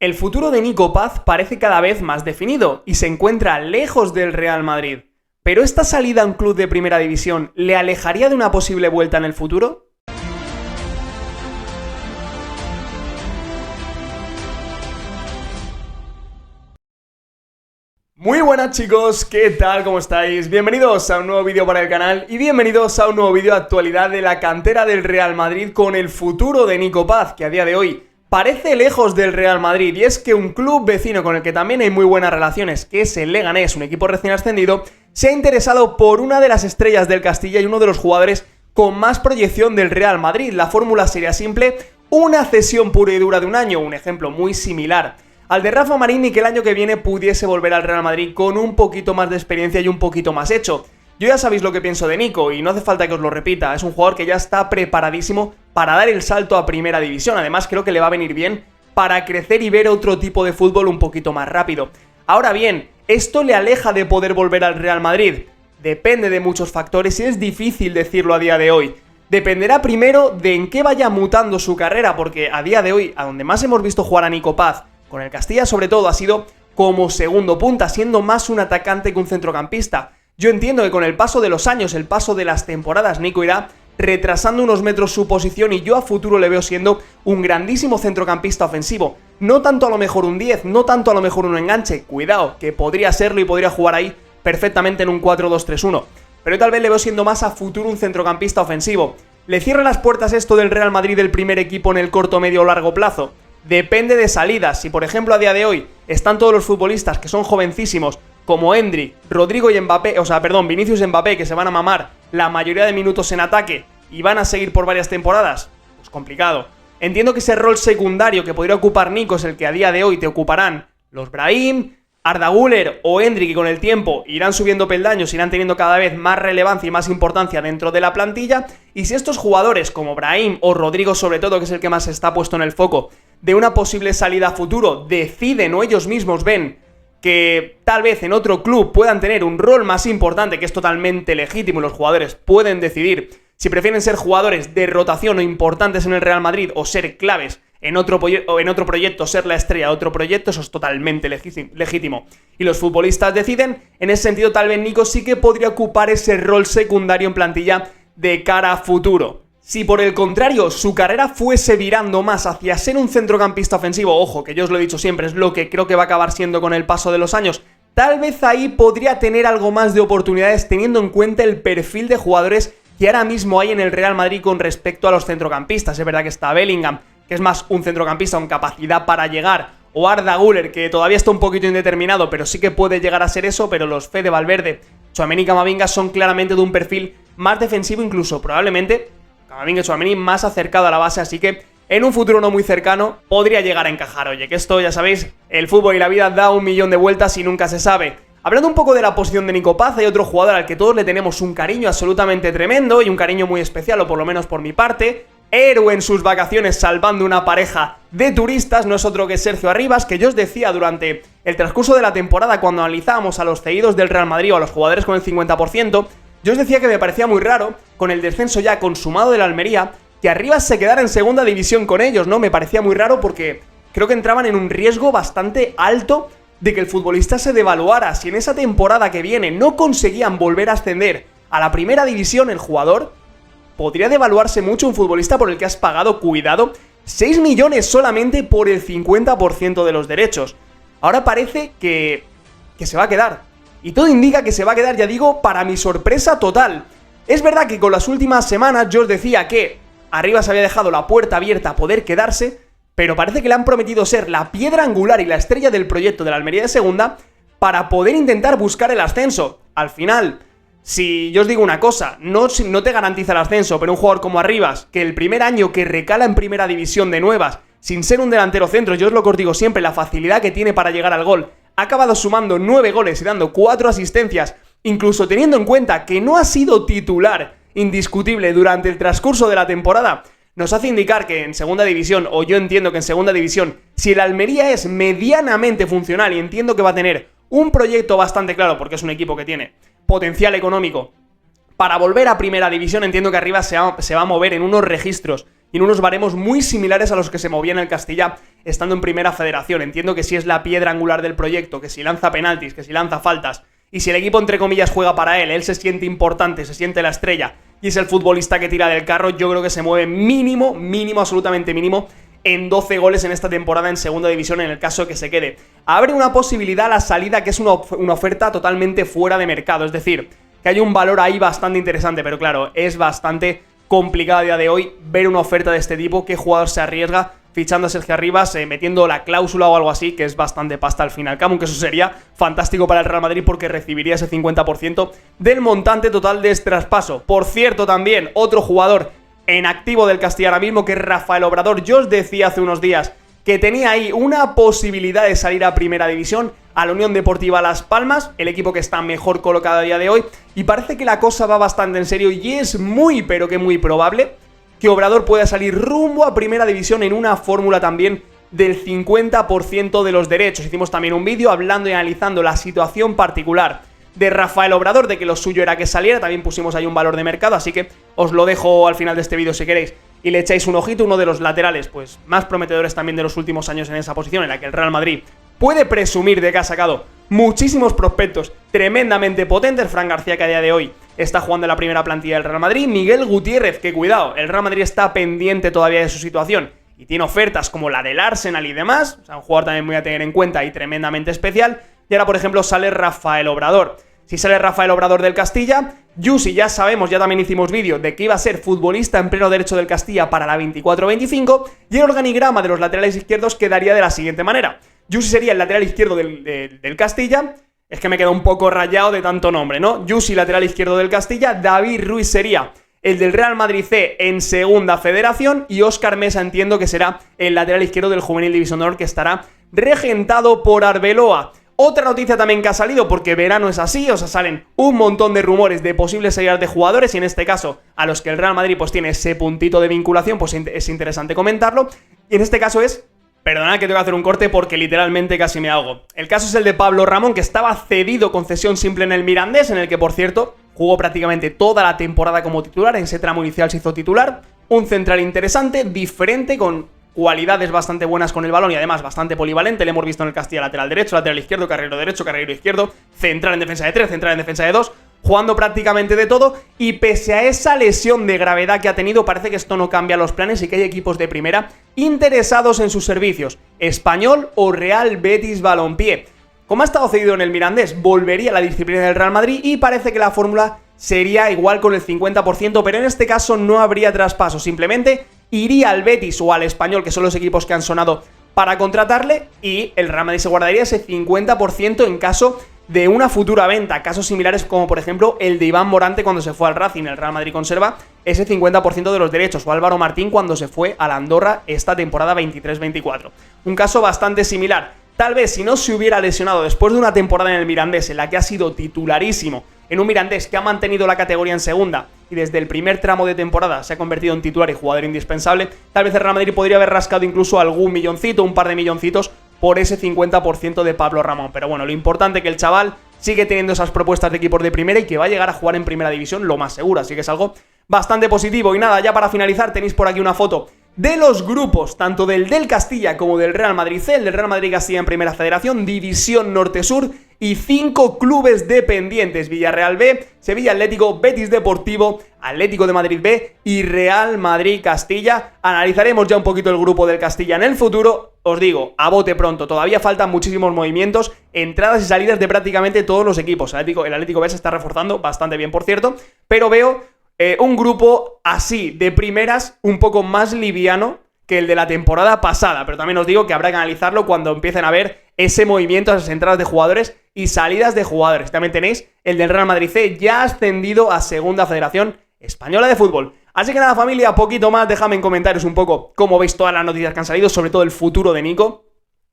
El futuro de Nico Paz parece cada vez más definido y se encuentra lejos del Real Madrid. ¿Pero esta salida a un club de primera división le alejaría de una posible vuelta en el futuro? Muy buenas chicos, ¿qué tal? ¿Cómo estáis? Bienvenidos a un nuevo vídeo para el canal y bienvenidos a un nuevo vídeo de actualidad de la cantera del Real Madrid con el futuro de Nico Paz, que a día de hoy parece lejos del Real Madrid, y es que un club vecino con el que también hay muy buenas relaciones, que es el Leganés, un equipo recién ascendido, se ha interesado por una de las estrellas del Castilla y uno de los jugadores con más proyección del Real Madrid. La fórmula sería simple: una cesión pura y dura de un año, un ejemplo muy similar al de Rafa Marín, y que el año que viene pudiese volver al Real Madrid con un poquito más de experiencia y un poquito más hecho. Yo ya sabéis lo que pienso de Nico y no hace falta que os lo repita, es un jugador que ya está preparadísimo para dar el salto a primera división. Además creo que le va a venir bien para crecer y ver otro tipo de fútbol un poquito más rápido. Ahora bien, ¿esto le aleja de poder volver al Real Madrid? Depende de muchos factores y es difícil decirlo a día de hoy. Dependerá primero de en qué vaya mutando su carrera, porque a día de hoy, a donde más hemos visto jugar a Nico Paz, con el Castilla sobre todo, ha sido como segundo punta, siendo más un atacante que un centrocampista. Yo entiendo que con el paso de los años, el paso de las temporadas, Nico irá retrasando unos metros su posición y yo a futuro le veo siendo un grandísimo centrocampista ofensivo. No tanto a lo mejor un 10, no tanto a lo mejor un enganche, cuidado, que podría serlo y podría jugar ahí perfectamente en un 4-2-3-1. Pero tal vez le veo siendo más a futuro un centrocampista ofensivo. ¿Le cierra las puertas esto del Real Madrid del primer equipo en el corto, medio o largo plazo? Depende de salidas. Si por ejemplo a día de hoy están todos los futbolistas que son jovencísimos, como Endrick, Rodrigo y Mbappé, Vinicius y Mbappé, que se van a mamar la mayoría de minutos en ataque y van a seguir por varias temporadas, pues complicado. Entiendo que ese rol secundario que podría ocupar Nico es el que a día de hoy te ocuparán los Brahim, Arda Güler o Endrick, y con el tiempo irán subiendo peldaños, irán teniendo cada vez más relevancia y más importancia dentro de la plantilla. Y si estos jugadores como Brahim o Rodrigo sobre todo, que es el que más está puesto en el foco de una posible salida a futuro, deciden o ellos mismos ven que tal vez en otro club puedan tener un rol más importante, que es totalmente legítimo y los jugadores pueden decidir si prefieren ser jugadores de rotación o importantes en el Real Madrid o ser claves en otro proyecto, ser la estrella de otro proyecto, eso es totalmente legítimo. Y los futbolistas deciden. En ese sentido tal vez Nico sí que podría ocupar ese rol secundario en plantilla de cara a futuro. Si por el contrario su carrera fuese virando más hacia ser un centrocampista ofensivo, ojo, que yo os lo he dicho siempre, es lo que creo que va a acabar siendo con el paso de los años, tal vez ahí podría tener algo más de oportunidades teniendo en cuenta el perfil de jugadores que ahora mismo hay en el Real Madrid con respecto a los centrocampistas. Es verdad que está Bellingham, que es más un centrocampista con capacidad para llegar, o Arda Güler, que todavía está un poquito indeterminado, pero sí que puede llegar a ser eso, pero los Fede Valverde, Tchouaméni y Camavinga son claramente de un perfil más defensivo, incluso probablemente Camavinga y Tchouaméni más acercado a la base, así que en un futuro no muy cercano podría llegar a encajar. Oye, que esto ya sabéis, el fútbol y la vida da un millón de vueltas y nunca se sabe. Hablando un poco de la posición de Nico Paz, hay otro jugador al que todos le tenemos un cariño absolutamente tremendo y un cariño muy especial, o por lo menos por mi parte. Héroe en sus vacaciones salvando una pareja de turistas, no es otro que Sergio Arribas, que yo os decía durante el transcurso de la temporada cuando analizábamos a los cedidos del Real Madrid o a los jugadores con el 50%, yo os decía que me parecía muy raro, con el descenso ya consumado de la Almería, que Arribas se quedara en segunda división con ellos, ¿no? Me parecía muy raro porque creo que entraban en un riesgo bastante alto de que el futbolista se devaluara. Si en esa temporada que viene no conseguían volver a ascender a la primera división, el jugador podría devaluarse mucho, un futbolista por el que has pagado, cuidado, 6 millones solamente por el 50% de los derechos. Ahora parece que se va a quedar. Y todo indica que se va a quedar, ya digo, para mi sorpresa total. Es verdad que con las últimas semanas yo os decía que Arribas había dejado la puerta abierta a poder quedarse, pero parece que le han prometido ser la piedra angular y la estrella del proyecto de la Almería de segunda para poder intentar buscar el ascenso. Al final, si yo os digo una cosa, no te garantiza el ascenso, pero un jugador como Arribas, que el primer año que recala en primera división de nuevas, sin ser un delantero centro, yo os lo que os digo siempre, la facilidad que tiene para llegar al gol, ha acabado sumando 9 goles y dando 4 asistencias, incluso teniendo en cuenta que no ha sido titular indiscutible durante el transcurso de la temporada, nos hace indicar que en segunda división, o yo entiendo que en segunda división, si el Almería es medianamente funcional y entiendo que va a tener un proyecto bastante claro, porque es un equipo que tiene potencial económico para volver a primera división, entiendo que arriba se va a mover en unos registros y en unos baremos muy similares a los que se movía en el Castilla estando en Primera Federación. Entiendo que si es la piedra angular del proyecto, que si lanza penaltis, que si lanza faltas, y si el equipo entre comillas juega para él se siente importante, se siente la estrella y es el futbolista que tira del carro, yo creo que se mueve mínimo, absolutamente mínimo, en 12 goles en esta temporada en segunda división en el caso de que se quede. Abre una posibilidad a la salida que es una oferta totalmente fuera de mercado, es decir, que hay un valor ahí bastante interesante, pero claro, es bastante complicado a día de hoy ver una oferta de este tipo. ¿Qué jugador se arriesga fichando a Sergio Arribas, metiendo la cláusula o algo así, que es bastante pasta al fin y al cabo, aunque eso sería fantástico para el Real Madrid porque recibiría ese 50% del montante total de este traspaso? Por cierto, también otro jugador en activo del Castilla ahora mismo, que es Rafael Obrador. Yo os decía hace unos días que tenía ahí una posibilidad de salir a Primera División, a la Unión Deportiva Las Palmas, el equipo que está mejor colocado a día de hoy, y parece que la cosa va bastante en serio y es muy, pero que muy probable que Obrador pueda salir rumbo a Primera División en una fórmula también del 50% de los derechos. Hicimos también un vídeo hablando y analizando la situación particular de Rafael Obrador, de que lo suyo era que saliera, también pusimos ahí un valor de mercado, así que os lo dejo al final de este vídeo si queréis y le echáis un ojito. Uno de los laterales pues más prometedores también de los últimos años en esa posición, en la que el Real Madrid puede presumir de que ha sacado muchísimos prospectos tremendamente potentes. Fran García, que a día de hoy está jugando en la primera plantilla del Real Madrid. Miguel Gutiérrez, que cuidado, el Real Madrid está pendiente todavía de su situación y tiene ofertas como la del Arsenal y demás, o sea, un jugador también muy a tener en cuenta y tremendamente especial. Y ahora, por ejemplo, sale Rafael Obrador. Si sale Rafael Obrador del Castilla, Yusi ya sabemos, ya también hicimos vídeo de que iba a ser futbolista en pleno derecho del Castilla para la 24-25, y el organigrama de los laterales izquierdos quedaría de la siguiente manera. Yusi sería el lateral izquierdo del Castilla. Es que me queda un poco rayado de tanto nombre, ¿no? Yusi, lateral izquierdo del Castilla. David Ruiz sería el del Real Madrid C en Segunda Federación. Y Óscar Mesa entiendo que será el lateral izquierdo del Juvenil División de Honor, que estará regentado por Arbeloa. Otra noticia también que ha salido, porque verano es así, o sea, salen un montón de rumores de posibles salidas de jugadores, y en este caso, a los que el Real Madrid pues tiene ese puntito de vinculación, pues es interesante comentarlo. Y en este caso es... Perdonad que tengo que hacer un corte porque literalmente casi me ahogo. El caso es el de Pablo Ramón, que estaba cedido con cesión simple en el Mirandés, en el que, por cierto, jugó prácticamente toda la temporada como titular. En ese tramo inicial se hizo titular. Un central interesante, diferente, con cualidades bastante buenas con el balón y además bastante polivalente. Le hemos visto en el Castilla lateral derecho, lateral izquierdo, carrilero izquierdo, central en defensa de 3, central en defensa de 2, jugando prácticamente de todo. Y pese a esa lesión de gravedad que ha tenido, parece que esto no cambia los planes y que hay equipos de primera interesados en sus servicios: Español o Real Betis Balompié. Como ha estado cedido en el Mirandés, volvería a la disciplina del Real Madrid y parece que la fórmula sería igual con el 50%, pero en este caso no habría traspaso, simplemente iría al Betis o al Español, que son los equipos que han sonado para contratarle, y el Real Madrid se guardaría ese 50% en caso de una futura venta. Casos similares como por ejemplo el de Iván Morante cuando se fue al Racing. El Real Madrid conserva ese 50% de los derechos, o Álvaro Martín cuando se fue a la Andorra esta temporada 23-24. Un caso bastante similar. Tal vez si no se hubiera lesionado después de una temporada en el Mirandés en la que ha sido titularísimo, en un Mirandés que ha mantenido la categoría en segunda y desde el primer tramo de temporada se ha convertido en titular y jugador indispensable, tal vez el Real Madrid podría haber rascado incluso algún milloncito, un par de milloncitos por ese 50% de Pablo Ramón. Pero bueno, lo importante es que el chaval sigue teniendo esas propuestas de equipos de primera y que va a llegar a jugar en Primera División lo más seguro, así que es algo bastante positivo. Y nada, ya para finalizar tenéis por aquí una foto de los grupos, tanto del Castilla como del Real Madrid C. El del Real Madrid Castilla en Primera Federación, División Norte-Sur, y 5 clubes dependientes: Villarreal B, Sevilla Atlético, Betis Deportivo, Atlético de Madrid B y Real Madrid Castilla. Analizaremos ya un poquito el grupo del Castilla en el futuro. Os digo, a bote pronto, todavía faltan muchísimos movimientos, entradas y salidas de prácticamente todos los equipos. El Atlético B se está reforzando bastante bien, por cierto, pero veo un grupo así, de primeras, un poco más liviano que el de la temporada pasada, pero también os digo que habrá que analizarlo cuando empiecen a ver ese movimiento, esas entradas de jugadores y salidas de jugadores. También tenéis el del Real Madrid C, ya ascendido a Segunda Federación Española de Fútbol. Así que nada, familia, poquito más, dejadme en comentarios un poco cómo veis todas las noticias que han salido, sobre todo el futuro de Nico.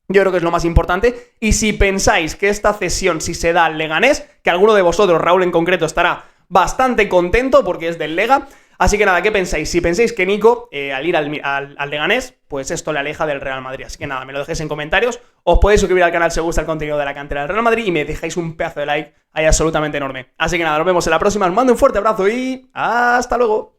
Yo creo que es lo más importante. Y si pensáis que esta cesión, si se da al Leganés, que alguno de vosotros, Raúl en concreto, estará bastante contento porque es del Lega. Así que nada, ¿qué pensáis? Si pensáis que Nico, al ir al Leganés, pues esto le aleja del Real Madrid. Así que nada, me lo dejéis en comentarios. Os podéis suscribir al canal si os gusta el contenido de la cantera del Real Madrid y me dejáis un pedazo de like ahí absolutamente enorme. Así que nada, nos vemos en la próxima. Os mando un fuerte abrazo y hasta luego.